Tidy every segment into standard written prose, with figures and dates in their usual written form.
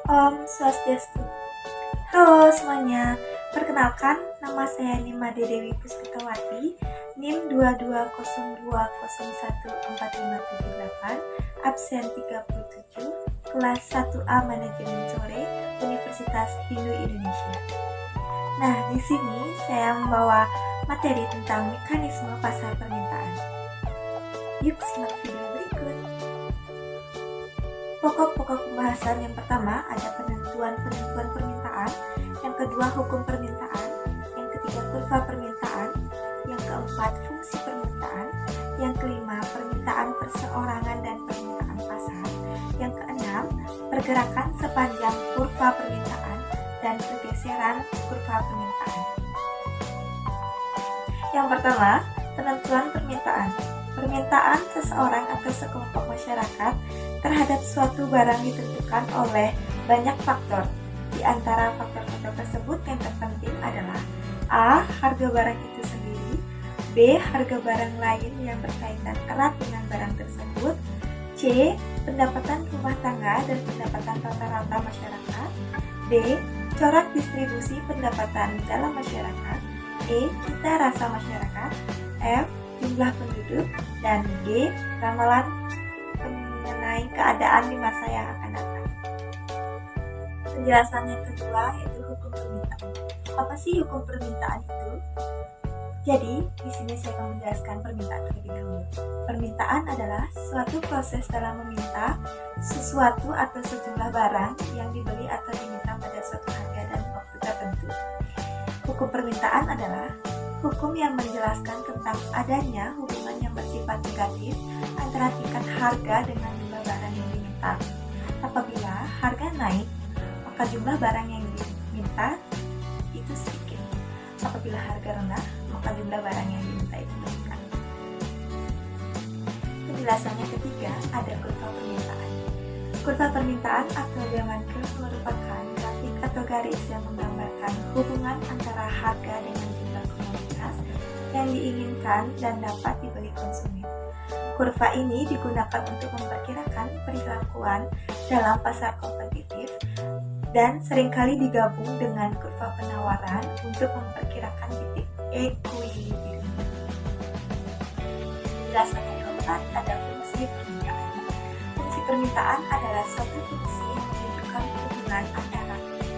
Om Swastiastu. Halo semuanya, perkenalkan nama saya Nima Dewi Puspitawati, NIM 2202014578, absen 37, kelas 1A Manajemen Sore, Universitas Hindu Indonesia. Nah, di sini saya membawa materi tentang mekanisme pasar permintaan. Yuk simak video berikut. Pokok-pokok pembahasan yang pertama ada penentuan permintaan, yang kedua hukum permintaan, yang ketiga kurva permintaan, yang keempat fungsi permintaan, yang kelima permintaan perseorangan dan permintaan pasar, yang keenam pergerakan sepanjang kurva permintaan dan pergeseran kurva permintaan. Yang pertama, penentuan permintaan. Permintaan seseorang atau sekelompok masyarakat terhadap suatu barang ditentukan oleh banyak faktor. Di antara faktor-faktor tersebut yang terpenting adalah A. Harga barang itu sendiri, B. Harga barang lain yang berkaitan erat dengan barang tersebut, C. Pendapatan rumah tangga dan pendapatan rata-rata masyarakat, D. Corak distribusi pendapatan dalam masyarakat, E. Cita rasa masyarakat, F. Jumlah penduduk, dan G. Ramalan mengenai keadaan di masa yang akan datang. Penjelasan yang kedua yaitu hukum permintaan. Apa sih hukum permintaan itu? Jadi, di sini saya akan menjelaskan permintaan terlebih dahulu. Permintaan adalah suatu proses dalam meminta sesuatu atau sejumlah barang yang dibeli atau diminta pada suatu harga dan waktu tertentu. Hukum permintaan adalah hukum yang menjelaskan tentang adanya hubungan yang bersifat negatif antara tingkat harga dengan jumlah barang yang diminta. Apabila harga naik, maka jumlah barang yang diminta itu sedikit. Apabila harga rendah, maka jumlah barang yang diminta itu meningkat. Penjelasannya ketiga, ada kurva permintaan. Kurva permintaan atau demand curve merupakan grafik atau garis yang menggambarkan hubungan antara harga dengan jumlah komoditas yang diinginkan dan dapat dibeli konsumen. Kurva ini digunakan untuk memperkirakan perilakuan dalam pasar kompetitif dan seringkali digabung dengan kurva penawaran untuk memperkirakan titik equilibrium. Penjelasan yang keempat ada fungsi permintaan. Fungsi permintaan adalah suatu fungsi yang menunjukkan hubungan antara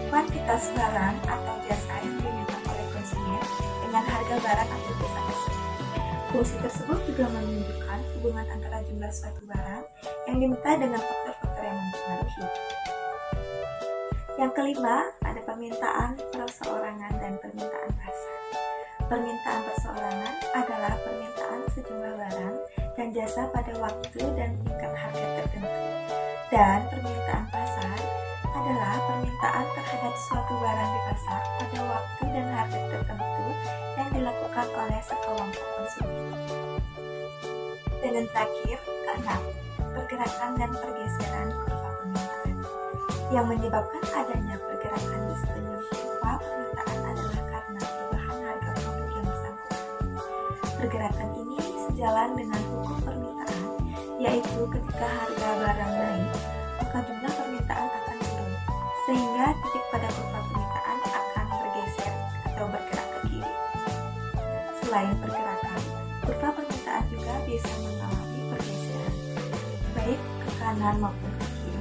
kuantitas barang atau jasa yang diminta oleh konsumen dengan harga barang atau jasa tersebut. Fungsi tersebut juga menunjukkan hubungan antara jumlah suatu barang yang diminta dengan faktor-faktor yang mempengaruhi. Yang kelima, ada permintaan perseorangan dan permintaan pasar. Permintaan perseorangan adalah permintaan sejumlah barang dan jasa pada waktu dan tingkat harga tertentu. Dan permintaan pasar adalah permintaan terhadap suatu barang di pasar pada waktu dan harga tertentu yang dilakukan oleh sekelompok konsumen. Dan yang terakhir, keenam, pergerakan dan pergeseran kurva permintaan. Yang menyebabkan adanya pergerakan di sepanjang kurva permintaan adalah karena perubahan harga produk yang bersangkutan. Pergerakan ini sejalan dengan hukum permintaan, yaitu ketika harga barang naik, maka jumlah permintaan akan turun, sehingga titik pada kurva permintaan akan bergeser atau bergerak ke kiri. Selain pergerakan, kurva permintaan juga bisa mengalami pergeseran, baik ke kanan maupun ke kiri.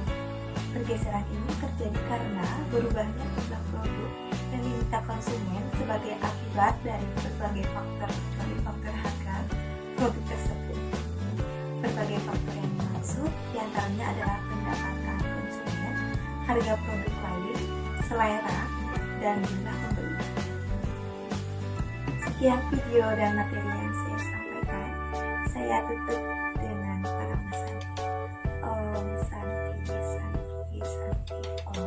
Pergeseran ini terjadi karena berubahnya jumlah produk yang diminta konsumen sebagai akibat dari berbagai faktor kecuali faktor harga produk tersebut. Berbagai faktor yang dimaksud diantaranya adalah pendapatan konsumen, harga produk lain, selera, dan jumlah pembeli. Sekian video dan materi yang saya sampaikan. Saya tutup dengan Parama Santi. Om Santi, Santi, Santi, Om.